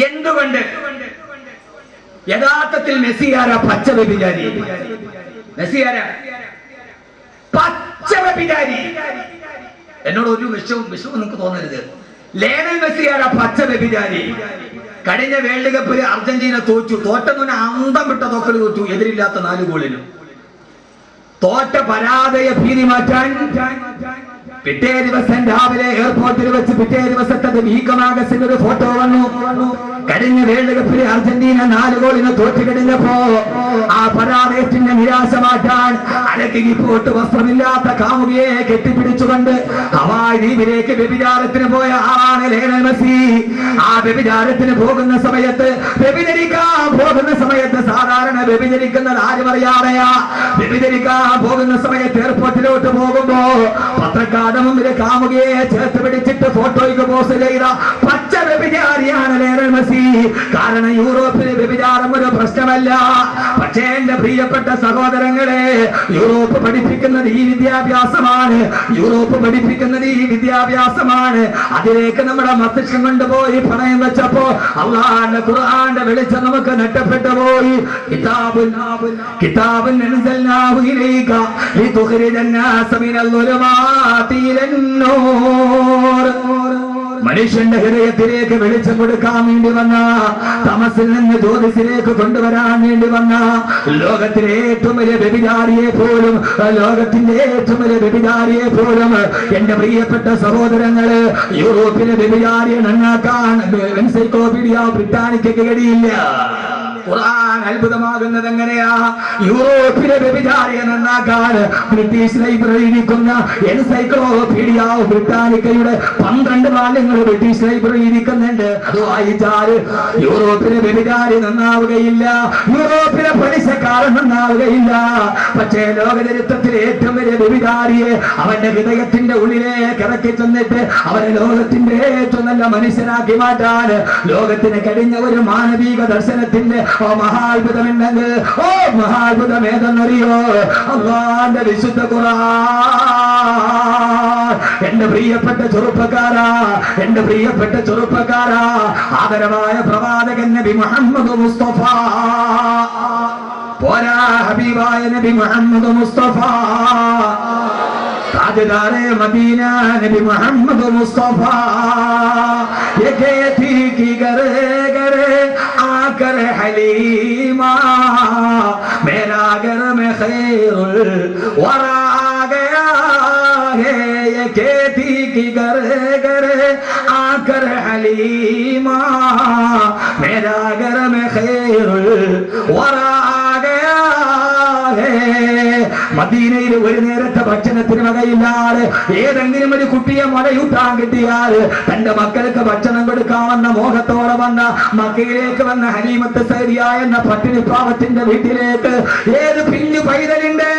എന്തുകൊണ്ട്? യഥാർത്ഥത്തിൽ മെസ്സിയാര പച്ച വ്യഭിചാരി, മെസ്സിയാര പച്ച വ്യഭിചാരി. എന്നോട് ഒരു വിഷവും നിങ്ങൾക്ക് തോന്നരുത്. ലയണൽ മെസ്സിയാര പച്ച വ്യഭിചാരി. കഴിഞ്ഞ വേൾഡ് കപ്പിൽ അർജന്റീന തോറ്റെന്ന് അന്തം വിട്ട തോക്കൽ തോറ്റു, എതിരില്ലാത്ത 4 ഗോളിനും. തോറ്റ പരാജയ ഭീതി മാറ്റാൻ പിറ്റേ ദിവസം രാവിലെ എയർപോർട്ടിൽ വെച്ച് പിറ്റേ ദിവസത്തെ വീക്കമാഗസിന്റെ ഒരു ഫോട്ടോ വന്നു. കഴിഞ്ഞ വേൾഡ് കപ്പിലെ അർജന്റീന 4 ഗോളിന് തോറ്റു കഴിഞ്ഞപ്പോ ആ പരാജയത്തിന്റെ നിരാശ മാറ്റാൻ അലക്കി പോട്ട് വസ്ത്രമില്ലാത്ത കാമുകിയെ കെട്ടിപ്പിടിച്ചുകൊണ്ട് ഹവായ് ദ്വീപിലേക്ക് വ്യഭിചാരത്തിന് പോയ ആളാണ് ലയണൽ മെസ്സി. ആ വ്യഭിചാരത്തിന് പോകുന്ന സമയത്ത്, വ്യഭിചരിക്കാൻ പോകുന്ന സമയത്ത്, സാധാരണ വ്യഭിചരിക്കുന്നത് ആരും അറിയാതെയാ. വ്യഭിചരിക്കാൻ പോകുന്ന സമയത്ത് എയർപോർട്ടിലോട്ട് പോകുമ്പോ പത്രക്കാരുടെ മുമ്പിൽ കാമുകിയെ ചേർത്ത് പിടിച്ചിട്ട് ഫോട്ടോയ്ക്ക് പോസ്റ്റ് ചെയ്ത പച്ച വ്യഭിചാരിയാണ് ലയണൽ മെസ്സി. കാരണം യൂറോപ്പിലെ വ്യഭിചാരം ഒരു പ്രശ്നമല്ല. പക്ഷേ എന്റെ പ്രിയപ്പെട്ട സഹോദരങ്ങളെ, യൂറോപ്പ് പഠിപ്പിക്കുന്നത് ഈ വിദ്യാഭ്യാസമാണ്. യൂറോപ്പ് പഠിപ്പിക്കുന്നത് ഈ വിദ്യാഭ്യാസമാണ്. അതിലേക്ക് നമ്മുടെ മസ്തിഷ്കം കൊണ്ടുപോയി പണയം വെച്ചപ്പോ അള്ളാന്റെ ഖുർആന്റെ വെളിച്ചം നമുക്ക് നഷ്ടപ്പെട്ടു പോയി. കിതാബുൻ അൻസൽനാഹു ഇലൈക ലിതുഖ്രിജൻ നാസ മിനൽ ളുലുമാതി ഇലൻ നൂർ. മനുഷ്യന്റെ ഹൃദയത്തിലേക്ക് വെളിച്ചം കൊടുക്കാൻ വേണ്ടി വന്ന, തമസിൽ നിന്ന് ജ്യോതിസിലേക്ക് കൊണ്ടുവരാൻ വേണ്ടി വന്ന ലോകത്തിലെ ഏറ്റവും വലിയ വ്യഭിചാരിയെ പോലും, ലോകത്തിന്റെ ഏറ്റവും വലിയ വ്യഭിചാരിയെ പോലും എന്റെ പ്രിയപ്പെട്ട സഹോദരങ്ങള് യൂറോപ്പിലെ വ്യഭിചാരിയെ നന്നാക്കാൻ എൻസൈക്ലോപീഡിയ ബ്രിട്ടാനിക്കയ്ക്ക് കഴിയില്ല. ഖുർആൻ അത്ഭുതമാകുന്നത് എങ്ങനെയാ? യൂറോപ്പിലെ വ്യഭിചാരിയെ നന്നാക്കാൻ ബ്രിട്ടീഷ് ലൈബ്രറി ഇരിക്കുന്ന എൻസൈക്ലോപീഡിയ ബ്രിട്ടാനിക്കയുടെ 12 വാല്യങ്ങൾ ബ്രിട്ടീഷ് ലൈബ്രറി ഇരിക്കുന്നുണ്ട്. അത് വായിച്ചാല് യൂറോപ്പിലെ വ്യഭിചാരി നന്നാവുകയില്ല, യൂറോപ്പിലെ പലിശക്കാരൻ നന്നാവുകയില്ല. പക്ഷേ ലോക ചരിത്രത്തിലെ ഏറ്റവും വലിയ വ്യഭിചാരിയെ അവന്റെ ഹൃദയത്തിന്റെ ഉള്ളിലേക്ക് ഇറക്കി ചെന്നിട്ട് അവനെ ലോകത്തിന്റെ ഏറ്റവും നല്ല മനുഷ്യനാക്കി മാറ്റാൻ ലോകത്തിന് കഴിഞ്ഞ ഒരു മാനവിക ദർശനത്തിന്റെ മഹാത്ഭുതമുണ്ടെങ്കിൽ മഹാത്ഭുതം ഏതെന്നറിയോ? അല്ലാഹുവിന്റെ വിശുദ്ധ ഖുർആൻ. എന്റെ പ്രിയപ്പെട്ട ചെറുപ്പക്കാരാ, എന്റെ പ്രിയപ്പെട്ട ചെറുപ്പക്കാരാ, ആദരവായ പ്രവാചകൻ നബി മുഹമ്മദ് മുസ്തഫ, പോരാ ഹബീബായ നബി മുഹമ്മദ് മുസ്തഫ, താജ്ദാരെ മദീന നബി മുഹമ്മദ് മുസ്തഫ, ये कहती कि गरे गरे आकर हलीमा मेरा घर में खैरुल वरा गया है. ये कहती कि गरे गरे आकर हलीमा मेरा घर में खैरुल वरा गया है. മദീനയിൽ ഒരു നേരത്തെ ഭക്ഷണത്തിന് വകയില്ലാതെ ഏതെങ്കിലും ഒരു കുട്ടിയെ മുലയൂട്ടാൻ കിട്ടിയാൽ തന്റെ മക്കൾക്ക് ഭക്ഷണം കൊടുക്കാമെന്ന മോഹത്തോടെ വന്ന മക്കയിലേക്ക് വന്ന ഹലീമത്ത് സൈദിയ എന്ന പട്ടിണി പാവത്തിന്റെ വീട്ടിലേക്ക് ഏത് പിഞ്ഞു പൈതലിന്റെ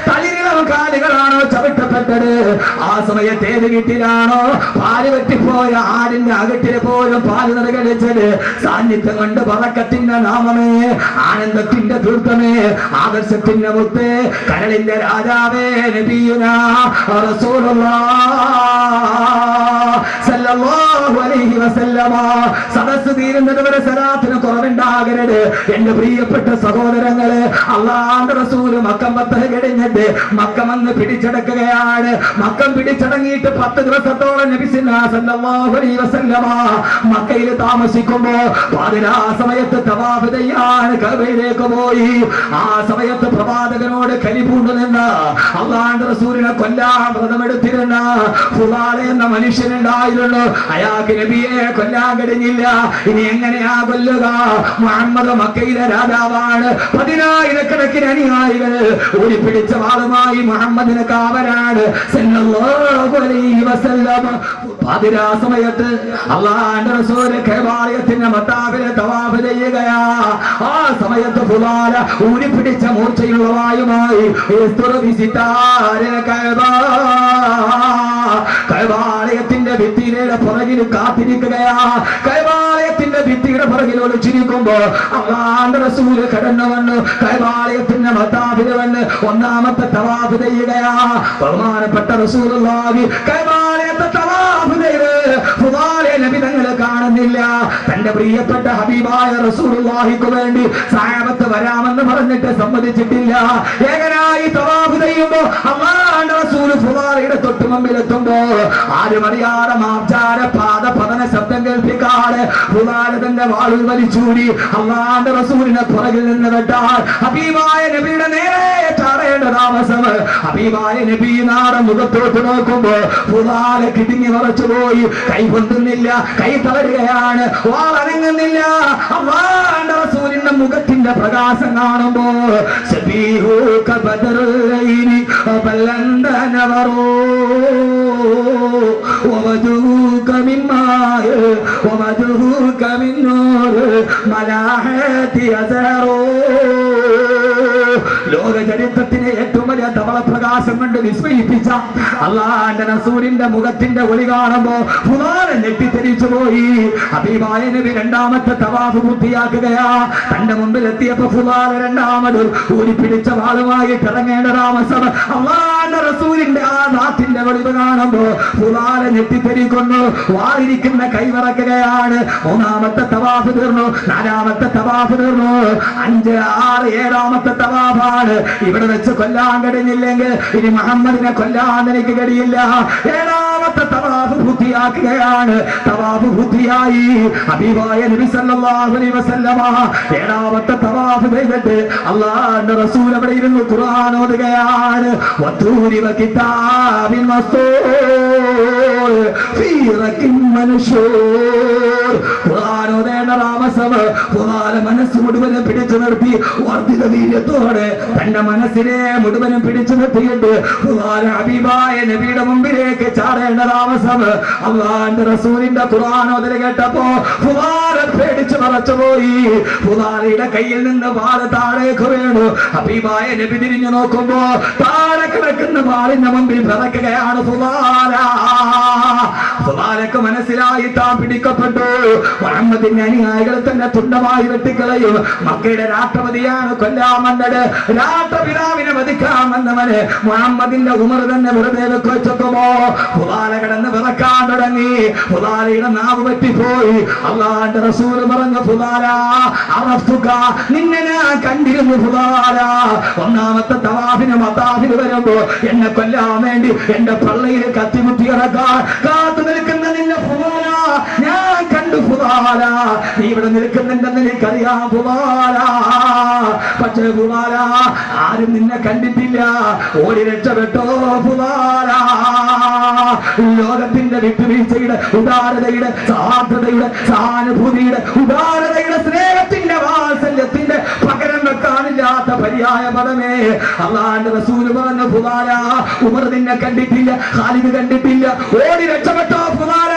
തളിരിളം കാലുകളാണോ ചവിട്ടപ്പെട്ടത്, ആ സമയത്ത് ഏത് വീട്ടിലാണോ പാല് വെട്ടിപ്പോയ ആടിന്റെ അകട്ടില് പോലും പാല് നിറകടിച്ചത്, സാന്നിധ്യം കൊണ്ട് പറക്കത്തിന്റെ നാമമേ, ആനന്ദത്തിന്റെ തീർത്ഥമേ, ആദർശത്തിന്റെ മുത്തേ, കരളിന്റെ രാജാവേ നബിയുനാ റസൂലുള്ളാഹ് സല്ലല്ലാഹു അലൈഹി വസല്ലമ. സദസ്സ് തീരുന്നത് വരെ സലാത്തിന് കുറവുണ്ടാകരുത്. എന്റെ പ്രിയപ്പെട്ട സഹോദരങ്ങള്, അല്ലാഹുവിന്റെ റസൂൽ മക്കം ഫത്ഹ് കഴിഞ്ഞിട്ട് മക്കം വന്ന് പിടിച്ചടക്കുകയാണ്. മക്കം പിടിച്ചടങ്ങിയിട്ട് 10 ദിവസത്തോളം നബി സല്ലല്ലാഹു അലൈഹി വസല്ലമ മക്കയിൽ താമസിക്കുമ്പോ പാതിരാ സമയത്ത് തവാഫ് ചെയ്യാൻ കഅബയിലേക്ക് പോയി. ആ സമയത്ത് പ്രവാചകനോട് കലിപൂണ്ടു നിന്ന അല്ലാഹുവിന്റെ റസൂലിനെ കൊല്ലാൻ വ്രതമെടുത്തിരുന്ന ഫുലാൽ എന്ന മനുഷ്യനുണ്ടായിരുന്നു. അയാൾക്ക് നബിയെ കൊല്ലാൻ കഴിഞ്ഞില്ല. ഇനി എങ്ങനെയാ കൊല്ലുക? മുഹമ്മദ് മക്കയിലെ രാജാവാണ്. 10,000 അനുയായികൾ ഓടിപ്പിടിച്ച വാളുമായി മുഹമ്മദിന് കാവലാണ് സല്ലല്ലാഹു അലൈഹി വസല്ലം. പാതിരാ സമയത്ത് അല്ലാഹുവിന്റെ റസൂൽ കഅബാലയത്തിന്റെ മത്താബിലെ തവാഫ് ചെയ്യുകയാ. ആ സമയത്ത് ഫുലാൽ ഊരിപ്പിടിച്ച മൂർച്ചയുള്ള വായുമായി കഅബാലയത്തിന്റെ ഭിത്തിയുടെ പുറകിൽ കാത്തിരിക്കുകയാ. കഅബാലയത്തിന്റെ ഭിത്തിയുടെ പുറകിൽ ഒളിച്ചിരിക്കുമ്പോ അല്ലാഹുവിന്റെ റസൂൽ കടന്നു വന്നു കഅബാലയത്തിന്റെ മത്താബിൽ വന്ന് 1ാമത്തെ തവാഫ് ചെയ്യുകയാ. ബഹുമാനപ്പെട്ട റസൂലുള്ളാഹി കഅബാലയത്തെ തവാഫ് ചെയ്ത് ഫുലാലെ നബി തങ്ങളെ കാണുന്നില്ല. തന്റെ പ്രിയപ്പെട്ട ഹബീബായ റസൂലുള്ളാഹിക്ക് വേണ്ടി സഹാബത്ത് വരാമെന്ന് പറഞ്ഞിട്ട് സമ്മതിച്ചിട്ടില്ല. ഏകനായി തവാഫ് ചെയ്യുമ്പോ അല്ലാഹുവിന്റെ റസൂൽ ഫുലാലയുടെ തൊട്ട് മുമ്പിലെത്തുമ്പോ ആരും അറിയാതെ മാർജാര പാദ പതന ശബ്ദം കേൾപ്പിക്കാതെ ഫുലാല തന്റെ വാളിൽ വലിച്ചൂരി അല്ലാഹുവിന്റെ റസൂലിനെ പുറകിൽ നിന്ന് വെട്ടാൻ ഹബീബായ നബിയുടെ നേരെ ചാടേണ്ട താമസം. ഹബീബായ നബി നാട മുഖത്തോട്ട് നോക്കുമ്പോ ഫുലാല കിടുങ്ങി മറച്ചു പോയി. കൈ പൊന്തുന്നില്ല, കൈ തളരുകയാണ്, വാളനങ്ങുന്നില്ല. അല്ലാഹുവിന്റെ റസൂലിന്റെ മുഖത്തിന്റെ പ്രകാശം കാണുമ്പോ സബീഹുക ബദറൈനി ബല്ലന്തനവറോ വവജൂക മിമ്മായ വവജൂക മിൻ നൂർ മലാഹതി അസറോ. ലോക ചരിത്രത്തിലെ ഏറ്റവും വലിയ ധവള പ്രകാശം കൊണ്ട് വിസ്മയിപ്പിച്ച അല്ലാഹുവിന്റെ റസൂലിന്റെ മുഖത്തിന്റെ ഒളി കാണുമ്പോ ഫുലാല ഞെട്ടിത്തെരിച്ചു പോയി. ഹബീബായ നബി രണ്ടാമത്തെ തവാഫ് പൂർത്തിയാക്കുകയാ. തന്റെ മുമ്പിൽ എത്തിയപ്പോ ഫുലാല രണ്ടാമത് ഊരിപ്പിടിച്ച വാളുമായി ഇറങ്ങേണ്ട താമസം. അല്ലാഹുവിന്റെ റസൂലിന്റെ ആ നാട്ടിന്റെ വെളിവ് കാണുമ്പോ ഫുലാല ഞെട്ടിത്തെരിക്കുന്നു. വാളിരിക്കുന്ന കൈവിറക്കുകയാണ്. മൂന്നാമത്തെ തവാഫ് തീർന്നു, നാലാമത്തെ തവാഫ് തീർന്നു, 5, 6, 7ാമത്തെ തവാഫാണ്. ഇവിടെ വെച്ച് കൊല്ലാൻ കഴിഞ്ഞില്ലെങ്കിൽ ഇനി മുഹമ്മദിനെ കൊല്ലാൻ എനിക്ക് കഴിയില്ല. 7ാമത്തെ തവാഫ് പൂർത്തിയാക്കുകയാണ്. തവാഫ് പൂർത്തിയായി. ഹബീബായ നബി സല്ലല്ലാഹു അലൈഹി വസല്ലമ 7ാമത്തെ തവാഫ് ചെയ്തിട്ട് അല്ലാഹുവിന്റെ റസൂൽ അവിടെ ഇരുന്ന് ഖുർആൻ ഓതുകയാണ്. വതൂരി വകിതാബിൻ മസ്തൂർ ഫീ റഖിൻ മൻശൂർ. ഖുർആൻ ഓതേണ്ട താമസം ഖുർആൻ മനസ്സ് മുഴുവനും പിടിച്ചു നിർത്തി വർദ്ധിത വീര്യത്തോടെ തന്റെ മനസ്സിനെ മുഴുവനും പിടിച്ചു നിർത്തിയിട്ട് ഖുർആൻ ഹബീബായ നബിയുടെ മുമ്പിലേക്ക് ചാടേണ്ട താമസം. അല്ലാഹുവിന്റെ റസൂലിന്റെ ഖുർആൻ ഓതൽ കേട്ടപ്പോ ഖുർആൻ പേടിച്ചു മറച്ചുപോയി. ഖുർആനിന്റെ കയ്യിൽ നിന്ന് വാൾ താഴേക്ക് വീണു. ഹബീബായ നബി തിരിഞ്ഞു നോക്കുമ്പോ താഴെ കിടക്കുന്ന വാളിന്റെ മുമ്പിൽ പിറക്കുകയാണ് ഖുർആൻ. ഖുർആനക്ക് മനസ്സിലായി താൻ പിടിക്കപ്പെട്ടു. മുഹമ്മദിന്റെ അനുയായികൾ തന്നെ തുണ്ടമായി വെട്ടിക്കളയും. മക്കയുടെ രാഷ്ട്രപതിയാണ് കൊല്ലാൻ വന്നത്. രാഷ്ട്രപിതാവിനെ വധിക്കാൻ വന്നവന് മുഹമ്മദിന്റെ ഉമർ തന്നെ വെറുതെ വെച്ചോക്കുമ്പോ ഖുർആൻ കിടന്ന് വിറക്കാൻ തുടങ്ങി. ഖുർആനയുടെ നാവ് പറ്റിപ്പോയി. അല്ലാഹുവിന്റെ റസൂൽ പറഞ്ഞു, ഖുർആന അറഫ്തുക, നിന്നെ ഞാൻ കണ്ടിരുന്നു ഖുർആന. ഒന്നാമത്തെ തവാഫിന് മതാഫിന് വരുമ്പോ എന്നെ കൊല്ലാൻ വേണ്ടി എന്റെ പള്ളയിൽ കത്തിമുട്ടി ഇറക്കാൻ കാത്തു നിൽക്കുന്ന നിന്നെ ഖുർആന ഞാൻ കണ്ടു ഖുർആന. നീ ഇവിടെ നിൽക്കുന്നുണ്ടെന്ന് എനിക്കറിയാം ഖുർആന. പക്ഷേ ഖുർആന ആരും നിന്നെ കണ്ടിട്ടില്ല. ഓടി രക്ഷപ്പെട്ടോ ഖുർആന. ലോകത്തിന്റെ വിട്ടുവീഴ്ചയുടെ, ഉദാരതയുടെ, സാധ്യതയുടെ, സഹാനുഭൂതിയുടെ, ഉദാരതയുടെ, സ്നേഹത്തിന്റെ, വാത്സല്യത്തിന്റെ പകരം വെക്കാനില്ലാത്ത പര്യായ പദമേ. അല്ലാഹുവിന്റെ റസൂൽ പറഞ്ഞു, ഖുർആന ഉമർ നിന്നെ കണ്ടിട്ടില്ല, ഖാലിദ് കണ്ടിട്ടില്ല. ഓടി രക്ഷപ്പെട്ടോ ഖുർആന.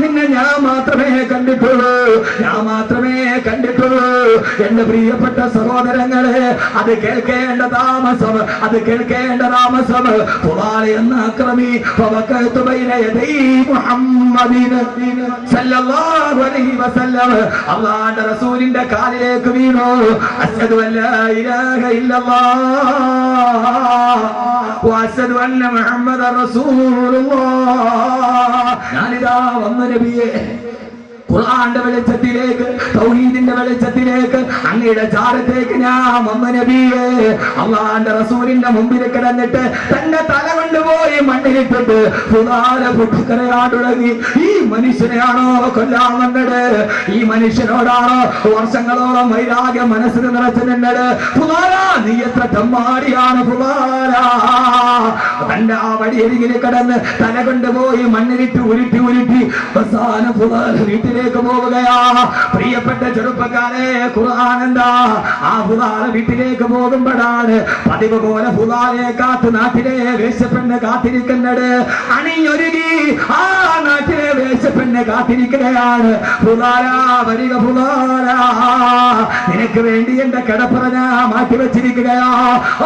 നിന്നെ ഞാൻ മാത്രമേ കണ്ടിട്ടുള്ളൂ, ഞാൻ മാത്രമേ കണ്ടിട്ടുള്ളൂ. എന്റെ പ്രിയപ്പെട്ട സഹോദരങ്ങളെ, അത് കേൾക്കേണ്ട താമസം, അത് കേൾക്കേണ്ട താമസം. ഖുർആൻ എന്ന അക്രമി ഫവഖഅതു ബൈന യദൈ മുഹമ്മദിൻ സല്ലല്ലാഹു അലൈഹി വസല്ലം അല്ലാഹുവിന്റെ റസൂലിന്റെ കാലിലേക്ക് വീണു. അശ്ഹദു അല്ലാ ഇലാഹ ഇല്ലല്ലാഹ് വഅശ്ഹദു അന്ന മുഹമ്മദർ റസൂലുള്ളാഹ്. ഞാനിതാ വന്നു നബിയേ, ഖുർആന്റെ വെളിച്ചത്തിലേക്ക്, തൗഹീദിന്റെ വെളിച്ചത്തിലേക്ക്, അങ്ങയുടെ ചാരത്തേക്ക് ഞാൻ വന്ന നബിയേ. അല്ലാഹുവിന്റെ റസൂലിന്റെ മുമ്പിൽ കിടന്നിട്ട് തന്റെ തല കൊണ്ടുപോയി മണ്ണിലിട്ടിട്ട് ഖുർആൻ പൊട്ടിക്കരയാൻ തുടങ്ങി. ഈ മനുഷ്യനെയാണോ കൊല്ലാൻ വന്നത്? ഈ മനുഷ്യനോടാണോ വർഷങ്ങളോളം വൈരാഗ്യം മനസ്സിൽ നിറച്ചു നിന്നത്? ഖുർആൻ നീ എത്ര തെമ്മാടിയാണ് ഖുർആൻ. തന്റെ ആ വടിയരികിൽ കിടന്ന് തല കൊണ്ടുപോയി മണ്ണിലിട്ട് ഉരുട്ടി ഉരുട്ടി അവസാനം ഖുർആൻ വീട്ടിലേക്ക് പോവുകയാ. പ്രിയപ്പെട്ട ചെറുപ്പക്കാരെ, ഖുർആൻ എന്താ? ആ ഖുർആൻ വീട്ടിലേക്ക് പോകുമ്പോഴാണ് പതിവ് പോലെ ഖുർആനെ കാത്ത് നാട്ടിലെ വേശ്യപ്പെണ്ണ് കാത്തിരിക്കുന്നത്. അണിഞ്ഞൊരുങ്ങി ആ നാട്ടിലെ വേശ്യപ്പെണ്ണ് കാത്തിരിക്കുകയാണ്. ഖുർആനാ വരിക ഖുർആനാ, നിനക്ക് വേണ്ടി എന്റെ കിടപ്പറ ഞാൻ മാറ്റി വെച്ചിരിക്കുകയാ.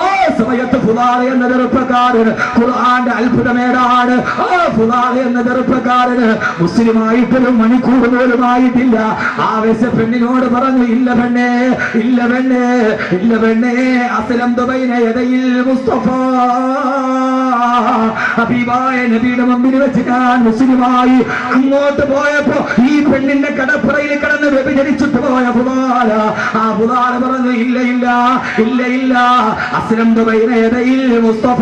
ഓ സമയത്ത് ഖുർആൻ എന്ന ചെറുപ്പക്കാരൻ ഖുർആന്റെ അത്ഭുതമേടാണ്. ഓ ഖുർആൻ എന്ന ചെറുപ്പക്കാരന് മുസ്ലിമായിട്ടൊരു മണിക്കൂർ പോലുമായിട്ടില്ല. ആ വേശ്യപ്പെണ്ണിനോട് പറഞ്ഞു, ഇല്ല പെണ്ണേ, ഇല്ല പെണ്ണേ, ഇല്ല പെണ്ണേ, അസ്ലംതു ബൈന യദയിൽ മുസ്തഫ ഹബീബായ നബിയുടെ മുമ്പിൽ വെച്ച് ഞാൻ മുസ്ലിമായി അങ്ങോട്ട് പോയപ്പോ ഈ പെണ്ണിന്റെ കടപ്പുറയിൽ കിടന്ന് വ്യഭിചരിച്ചിട്ട് പോയ ഹുദാല, ആ ഹുദാല പറഞ്ഞു ഇല്ല ഇല്ല ഇല്ല ഇല്ല, അസ്ലംതു ബൈന യദയിൽ മുസ്തഫ,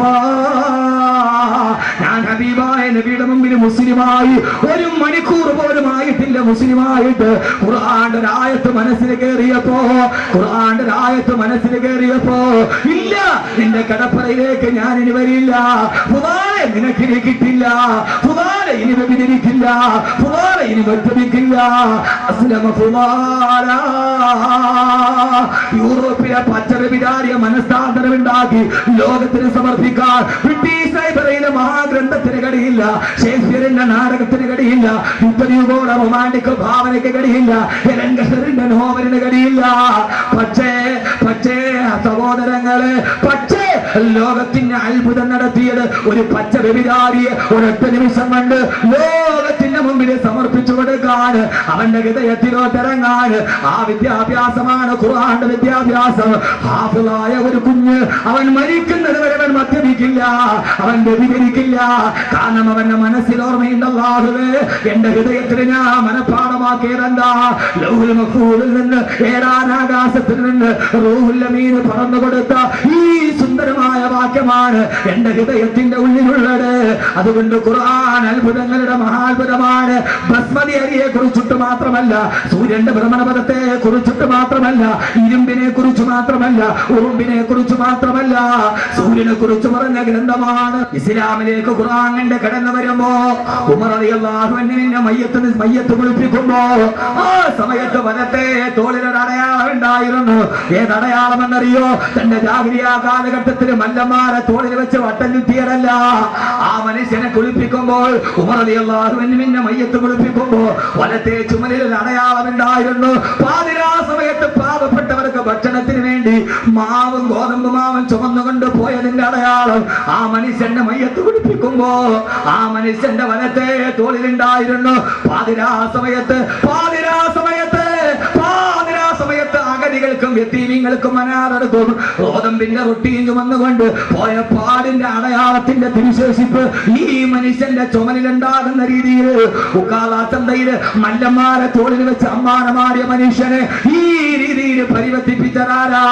ഞാൻ ഹബീബായ നബിയുടെ മുമ്പിൽ മുസ്ലിമായി 1 മണിക്കൂർ പോലും ആയിട്ടില്ല മുസ്ലിമായിട്ട്. ഖുർആന്റെ ആയത്ത് മനസ്സിൽ കയറിയപ്പോ, ഖുർആന്റെ ആയത്ത് മനസ്സിൽ കയറിയപ്പോ ഇല്ല, നിന്റെ കടപ്പറയിലേക്ക് ഞാൻ ഇനി വരില്ല, ഹുദാല നിനക്കിനി കിട്ടില്ല, ഹുദാല ഇനി വ്യഭിചരിക്കില്ല, ഹുദാല ഇനി മദ്യപിക്കില്ല. അസ്ലമ ഹുദാല. യൂറോപ്പിലെ പച്ചവിചാരിയ മനസ്താന്തരമുണ്ടാക്കി ലോകത്തിന് സമർപ്പിക്കാൻ ബ്രിട്ടീഷ് ലൈബ്രറിയിലെ മഹാഗ്രന്ഥത്തിന് കഴിയില്ല, ഷേക്സ്പിയറിന്റെ നാടകത്തിന് കഴിയില്ല, യുദ്ധ റൊമാന്റിക് ഭാവനയ്ക്ക് കഴിയില്ല, എലൻഗസറിന്റെ നോവലിന് കഴിയില്ല. പക്ഷേ സഹോദരങ്ങളെ, പക്ഷേ ലോകത്തിന് അത്ഭുതം നടത്തിയത് ഒരു പച്ച വ്യഭിചാരിയെ ഒരൊറ്റ നിമിഷം കൊണ്ട് ലോകത്തിന്റെ മുമ്പിൽ സമർപ്പിച്ചു കൊടുക്കാൻ, അവന്റെ ഹൃദയത്തിലോട്ടിറങ്ങാൻ. ആ വിദ്യാഭ്യാസമാണ് ഖുർആന്റെ വിദ്യാഭ്യാസം. ഹാഫിളായ ഒരു കുഞ്ഞ് അവൻ മരിക്കുന്നത് വരെ അവൻ മദ്യപിക്കില്ല, അവൻ വ്യഭിചരിക്കില്ല. കാരണം അവന്റെ മനസ്സിൽ ഓർമ്മയുണ്ട്, അല്ലാഹുവേ എന്റെ ഹൃദയത്തിൽ ഞാൻ മനഃപാഠമാക്കിയതെന്താ, ലൗഹുൽ മഹ്ഫൂദിൽ നിന്ന് ഏഴാനാകാശത്തിൽ നിന്ന് റൂഹുൽ അമീൻ പറന്നു കൊടുത്ത ഈ സുന്ദരമായ വാക്യമാണ് എന്റെ ഹൃദയത്തിന്റെ ഉള്ളിലുള്ളത്. അതുകൊണ്ട് ഖുർആൻ അത്ഭുതങ്ങളുടെ മഹാത്ഭുതമാണ്. ബസ്മതി അരിയെ കുറിച്ചിട്ട് മാത്രമല്ല, സൂര്യന്റെ ഭ്രമണപഥത്തെ കുറിച്ചിട്ട് മാത്രമല്ല, ഇരുമ്പിനെ കുറിച്ച് മാത്രമല്ല, ഉറുമ്പിനെ കുറിച്ച് മാത്രമല്ല, സൂര്യനെ കുറിച്ച് പറഞ്ഞ ഗ്രന്ഥമാണ്. ഇസ്ലാമിലേക്ക് ഖുർആൻ കണ്ട് കടന്നു വരുമ്പോ ഉമർ റളിയല്ലാഹു അൻഹുവിന്റെ മയ്യത്ത് കുളിപ്പിക്കുമ്പോ ആ സമയത്ത് വലത്തെ തോളിലൊരു അടയാളം ഉണ്ടായിരുന്നു. ഏതടയാളം എന്നറിയോ? തന്റെ ജാഹിലിയ്യ കാലഘട്ടത്തിൽ മല്ലന്മാരെ തോളിൽ വെച്ച് വട്ടം ചുറ്റിയതല്ല. ആ മനുഷ്യനെ കുളിപ്പിക്കുമ്പോൾ, ഉമർ റളിയല്ലാഹു അൻഹുവിന്റെ മയ്യത്ത് കുളിപ്പിക്കുമ്പോ വലത്തെ ചുമലിൽ ഒരു അടയാളം ഉണ്ടായിരുന്നു. പാതിരാ സമയത്ത് പാവപ്പെട്ടവർക്ക് ഭക്ഷണത്തിന് വേണ്ടി മാവും ഗോതമ്പ് മാവും ചുമന്നുകൊണ്ട് പോയതിന്റെ അടയാളം ആ മനുഷ്യന്റെ മയ്യത്ത് കുളിപ്പിക്കുമ്പോ ആ മനുഷ്യന്റെ വലത്തെ തോളിലുണ്ടായിരുന്നു. പാതിരാ സമയത്ത് അഗതികൾക്കും യതീമീങ്ങൾക്കും അനാഥർക്കും ഗോതമ്പിന്റെ റൊട്ടിയും ചുമന്നുകൊണ്ട് പോയ പാടിന്റെ അടയാളത്തിന്റെ തിരുശേഷിപ്പ് ഈ മനുഷ്യന്റെ ചുമലിലുണ്ടാകുന്ന രീതിയിൽ ഉക്കാളാച്ചന്തയില് മല്ലന്മാരെ തോളിൽ വെച്ച് അമ്മാനമാടിയ മനുഷ്യനെ ഈ രീതിയിൽ പരിവർത്തിപ്പിച്ചതാരാ?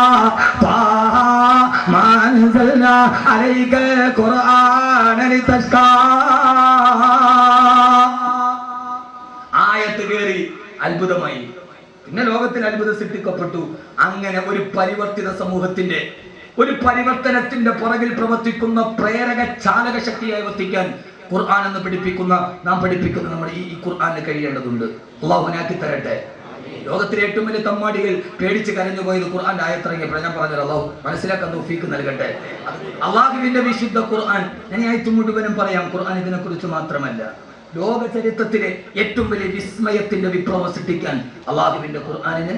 ആയത്ത് കേറി അത്ഭുതമായി. പിന്നെ ലോകത്തിൽ അത്ഭുതം സൃഷ്ടിക്കപ്പെട്ടു. അങ്ങനെ ഒരു പരിവർത്തിത സമൂഹത്തിന്റെ, ഒരു പരിവർത്തനത്തിന്റെ പുറകിൽ പ്രവർത്തിക്കുന്ന പ്രേരക ചാലക ശക്തിയായി വർത്തിക്കാൻ ഖുർആൻ എന്ന് നാം പഠിപ്പിക്കുന്ന നമ്മുടെ ഈ ഖുർആന് കഴിയേണ്ടതുണ്ട്. അല്ലാഹു നാക്കി തരട്ടെ. ലോകത്തിലെ ഏറ്റവും വലിയ തമ്മാടികൾ പേടിച്ച് കരഞ്ഞു പോയത് ഖുർആന്റെ ആയത്തിറങ്ങിയപ്പോൾ ഞാൻ പറഞ്ഞത് അല്ലാഹു മനസ്സിലാക്കാൻ തൗഫീഖ് നൽകട്ടെ. അല്ലാഹുവിന്റെ വിശുദ്ധ ഖുർആൻ, ഞാൻ ഈ ആയത്ത് മുഴുവനും പറയാം. ഖുർആൻ ഇതിനെ കുറിച്ച് മാത്രമല്ല, ലോക ചരിത്രത്തിലെ ഏറ്റവും വലിയ വിസ്മയത്തിന്റെ വിപ്ലവം സൃഷ്ടിക്കാൻ അല്ലാഹുവിന്റെ ഖുർആനിന്.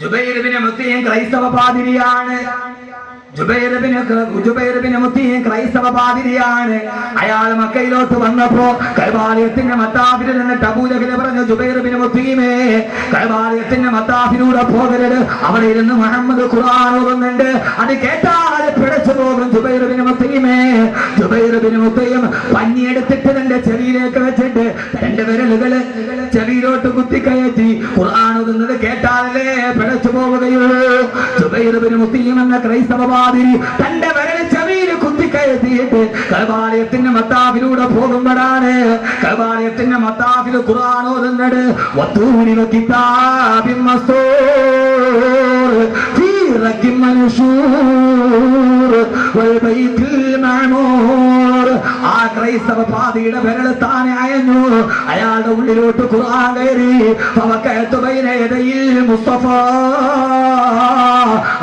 ജുബൈർ ഇബ്നു മുത്തീം ക്രൈസ്തവ പാതിരിയാണ്. ക്രൈസ്തവ പാതിരിയാണ്. അയാൾ മക്കയിലോട്ട് വന്നപ്പോ കഅബാലയത്തിന്റെ മത്താഫിൽ നിന്നിട്ട് അബൂജഹൽ പറഞ്ഞു, ജുബൈർ ഇബ്നു മുത്തീമേ, കഅബാലയത്തിന്റെ മത്താഫിലൂടെ പോകരുത്, അവിടെ ഇരുന്ന് മുഹമ്മദ് ഖുർആൻ ഓതുന്നുണ്ട്, അത് കേട്ടാൽ പിഴച്ചു പോകും. ജുബൈർ ഇബ്നു മുത്തീം പഞ്ഞിയെടുത്തിട്ട് തന്റെ ചെവിയിലേക്ക് വെച്ചിട്ട് രണ്ട് വിരലുകള് ചെവിയിലോട്ട് കുത്തിക്കയറ്റി ഖുർആൻ ഓതുന്നത് കേട്ടാലേ പിഴച്ചു പോവുകയുള്ളൂ. ജുബൈർ ഇബ്നു മുത്തീം എന്ന ക്രൈസ്തവ തന്റെ വരൽ ചെവിയിൽ കുത്തിക്കയറ്റിയിട്ട് കഅബാലയത്തിന്റെ മത്താഫിലൂടെ പോകുമ്പോഴാണ് കഅബാലയത്തിന്റെ മത്താഫിൽ ഖുർആൻ ഓതുന്നത്. വത്തൂരി വകിതാബിൻ മസ്തൂർ ഫീ റഖിൻ മൻശൂർ വൽ ബൈത്തിൽ മഅമൂർ. ആ ക്രൈസ്തവ പാതിയുടെ വിരൽ താനെ അയഞ്ഞു. അയാളുടെ ഉള്ളിലോട്ട് ഖുർആൻ കയറി. ഫവഖഅതു ബൈന യദയിൽ മുസ്തഫ.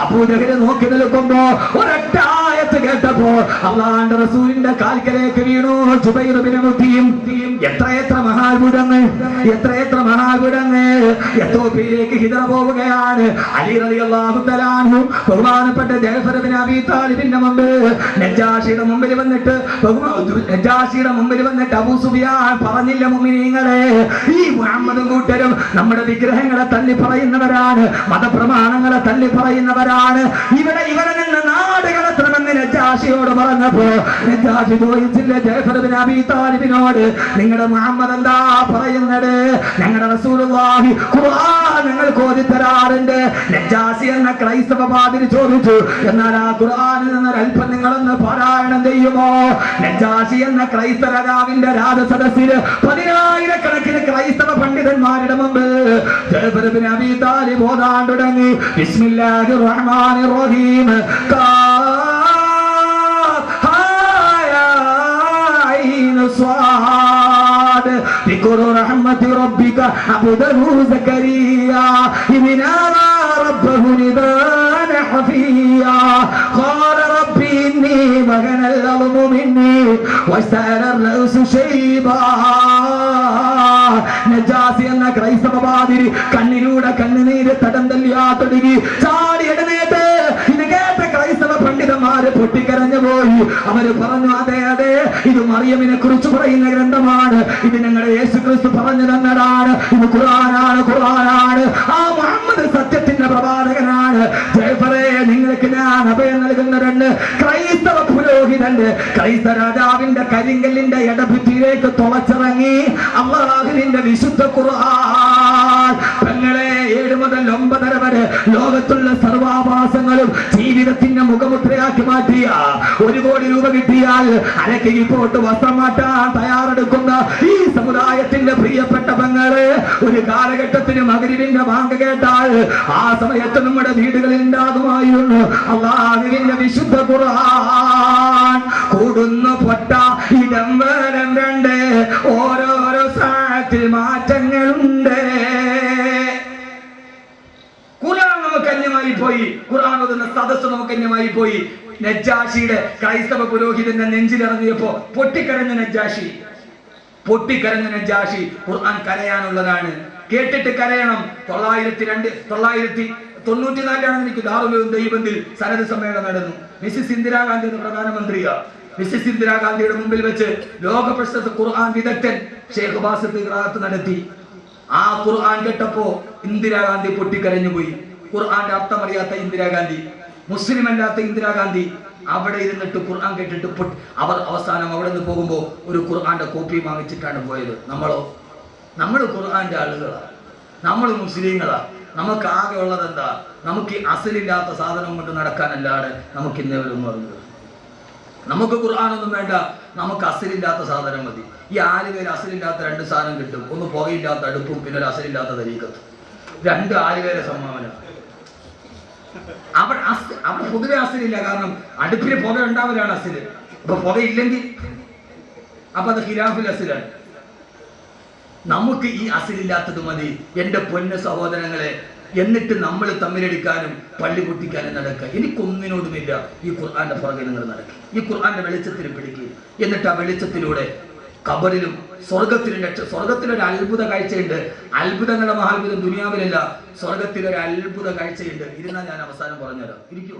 അബൂജഹൽ നോക്കി നിൽക്കുമ്പോ ഒരൊറ്റ ആയത്ത് കേട്ടപ്പോ അല്ലാഹുവിന്റെ റസൂലിന്റെ കാൽക്കലേക്ക് വീണു ജുബൈർ ഇബ്നു മുത്തീം. എത്രയെത്ര മഹാത്ഭുതങ്ങൾ, എത്രയെത്ര മഹാത്ഭുതങ്ങൾ. എത്തോപ്യയിലേക്ക് ഹിജ്റ പോവുകയാണ്. അലി റളിയല്ലാഹു തആല അൻഹു ബഹുമാനപ്പെട്ട ജഅഫർ ഇബ്നു അബീ താലിബിന്റെ മുമ്പിൽ നജാഷിയുടെ മുമ്പിൽ വന്നിട്ട് അബൂ സുഫിയാൻ പറഞ്ഞില്ല, മുഅ്മിനീങ്ങളെ, ഈ മുഹമ്മദും കൂട്ടരും നമ്മുടെ വിഗ്രഹങ്ങളെ തള്ളി പറയുന്നവരാണ്, മതപ്രമാണങ്ങളെ തള്ളി പറയുന്നവരാണ്, ഇവിടെ നിന്ന് നാടുകളെ മാറ്റണമെന്ന് നജാഷിയോട് പറഞ്ഞപ്പോ നജാഷി ചോദിച്ചില്ല ജഅഫർ ഇബ്നു അബീ താലിബിനോട്, നിങ്ങളുടെ മുഹമ്മദ് എന്താ പറയുന്നത്? ഞങ്ങളുടെ റസൂലുള്ളാഹി ഖുർആൻ ഞങ്ങൾക്ക് ഓതി തരാറുണ്ട്. നജാഷി എന്ന ക്രൈസ്തവ പാതിരി ചോദിച്ചു, എന്നാൽ ആ ഖുർആനിൽ നിന്നൊരൽപ്പം നിങ്ങളൊന്ന് പാരായണം ചെയ്യുമോ? നജാഷി എന്ന ക്രൈസ്തവ രാജാവിന്റെ രാജസദസ്സിൽ 10,000-കണക്കിന് ക്രൈസ്തവ പണ്ഡിതന്മാരുടെ മുമ്പ് ജഅഫർ ഇബ്നു അബീ താലിബ് ഓതാൻ തുടങ്ങി. ബിസ്മില്ലാഹിർ റഹ്മാനിർ റഹീം. ذكر رحمة ربك عبده زكريا إذ نادى ربه نداء خفيا قال ربي إني وهن العظم مني واشتعل الرأس شيبا. നജാസി എന്ന ക്രൈസ്തവ പാതിരി കണ്ണിലൂടെ കണ്ണുനീര് തടം തല്ലിയാത്തൊടുങ്ങി ചാടി എഴുന്നേറ്റ് ഇത് കേട്ട ക്രൈസ്തവ പണ്ഡിതന്മാര് പൊട്ടിക്കരഞ്ഞു പോയി. അവര് പറഞ്ഞു, അതെ അതെ, ഇത് മറിയമിനെ കുറിച്ച് പറയുന്ന ഗ്രന്ഥമാണ്, ഇത് ഞങ്ങളുടെ യേശു ക്രിസ്തു പറഞ്ഞു തന്നതാണ്, ഇത് ഖുർആനാണ്, ഖുർആനാണ്. ആ മുഹമ്മദ് സത്യത്തിന്റെ പ്രവാചകനാണ്. ജഅഫറേ, നിങ്ങൾക്ക് ഞാൻ അഭയം നൽകുന്നവരുണ്ട്. ക്രൈസ്തവ പുരോഹിതന്റെ ക്രൈസ്തവ രാജാവിന്റെ കരിങ്കല്ലിന്റെ ഇടഭിത്തിയിലേക്ക് തുളച്ചിറങ്ങി അല്ലാഹുവിന്റെ വിശുദ്ധ ഖുർആൻ. പെങ്ങളെ, 7 മുതൽ 9 വരെ ലോകത്തുള്ള സർവാഭാസങ്ങളും ജീവിതത്തിന്റെ മുഖമുദ്രയാക്കി മാറ്റിയ 1 കോടി രൂപ കിട്ടിയാൽ അരക്ക് പോട്ട് വസ്ത്രം മാറ്റാൻ തയ്യാറെടുക്കുന്ന ഈ സമുദായത്തിന്റെ പ്രിയപ്പെട്ട പെങ്ങളെ, ഒരു കാലഘട്ടത്തിന് മഗ്‌രിബിന്റെ ബാങ്ക് കേട്ടാൽ ആ സമയത്ത് നമ്മുടെ വീടുകളിൽ ഉണ്ടാകുമായിരുന്നു അല്ലാഹുവിന്റെ വിശുദ്ധ ഖുർആൻ. കൂടുന്നു പൊട്ട ഇടം വരം 2 ഓരോരോ സാഹത്തിൽ മാറ്റങ്ങളുണ്ട്. ഖുർആൻ നമുക്ക് അന്യമായി പോയി, ഖുർആൻ ഓതുന്ന സദസ്സ് നമുക്ക് അന്യമായി പോയി. നജാഷിയുടെ ക്രൈസ്തവ പുരോഹിതന്റെ നെഞ്ചിലിറങ്ങിയപ്പോ പൊട്ടിക്കരഞ്ഞ നജാഷി, പൊട്ടിക്കരഞ്ഞ നജാഷി. ഖുർആൻ കരയാനുള്ളതാണ്, കേട്ടിട്ട് കരയണം. 1994 എനിക്ക് ദാറുൽ ദൈവത്തിൽ സനദ് സമ്മേളനം നടന്നു. മിസ്സിസ് ഇന്ദിരാഗാന്ധി എന്ന പ്രധാനമന്ത്രിയാ. മിസ്സിസ് ഇന്ദിരാഗാന്ധിയുടെ മുമ്പിൽ വെച്ച് ലോക പ്രശസ്ത ഖുർആൻ വിദഗ്ധൻ ഷെയ്ഖ് ബാസിത്ത് ഖിറാഅത്ത് നടത്തി. ആ ഖുർആൻ കേട്ടപ്പോ ഇന്ദിരാഗാന്ധി പൊട്ടിക്കരഞ്ഞു പോയി. ഖുർആന്റെ അർത്ഥം അറിയാത്ത ഇന്ദിരാഗാന്ധി, മുസ്ലിം അല്ലാത്ത ഇന്ദിരാഗാന്ധി അവിടെ ഇരുന്നിട്ട് ഖുർആൻ കേട്ടിട്ട് അവർ അവസാനം അവിടെ നിന്ന് പോകുമ്പോ ഒരു ഖുർആന്റെ കോപ്പി വാങ്ങിച്ചിട്ടാണ് പോയത്. നമ്മൾ ഖുർആന്റെ ആളുകളാണ്, നമ്മൾ മുസ്ലിങ്ങളാ. നമുക്ക് ആകെ ഉള്ളത് എന്താ? നമുക്ക് ഈ അസലില്ലാത്ത സാധനം കൊണ്ട് നടക്കാനല്ലാതെ നമുക്ക് ഇന്നേവരും പറഞ്ഞത്. നമുക്ക് ഖുർആനൊന്നും വേണ്ട, നമുക്ക് അസലില്ലാത്ത സാധനം മതി. ഈ 4 പേര് അസലില്ലാത്ത 2 സാധനം കിട്ടും. ഒന്ന് പുകയില്ലാത്ത അടുപ്പും, പിന്നെ ഒരു അസലില്ലാത്ത തരീക്കത്തും. 2 4 പേരെ സംഭാവന. അവിടെ പൊതുവെ അസലില്ല, കാരണം അടുപ്പിന് പുക ഉണ്ടാവലാണ് അസല്. അപ്പൊ പുകയില്ലെങ്കിൽ അപ്പൊ അത് ഖിലാഫുൽ അസലാണ്. നമുക്ക് ഈ അസലില്ലാത്തത് മതി എന്റെ പൊന്ന സഹോദരങ്ങളെ. എന്നിട്ട് നമ്മൾ തമ്മിലടിക്കാനും പള്ളി പൊട്ടിക്കാനും നടക്കുക. എനിക്കൊന്നിനോടുമില്ല. ഈ ഖുർആന്റെ പുറകെ നിങ്ങൾ നടക്കുക, ഈ ഖുർആന്റെ വെളിച്ചത്തിൽ പിടിക്കുക. എന്നിട്ട് ആ വെളിച്ചത്തിലൂടെ ഖബറിലും സ്വർഗത്തിലും സ്വർഗത്തിലൊരു അത്ഭുത കാഴ്ചയുണ്ട്. അത്ഭുതങ്ങളുടെ മഹാത്ഭുതം ദുനിയാവിലല്ല, സ്വർഗത്തിലൊരു അത്ഭുത കാഴ്ചയുണ്ട്. ഇരുന്നാൽ ഞാൻ അവസാനം പറഞ്ഞുതരാം. ഇരിക്കൂ.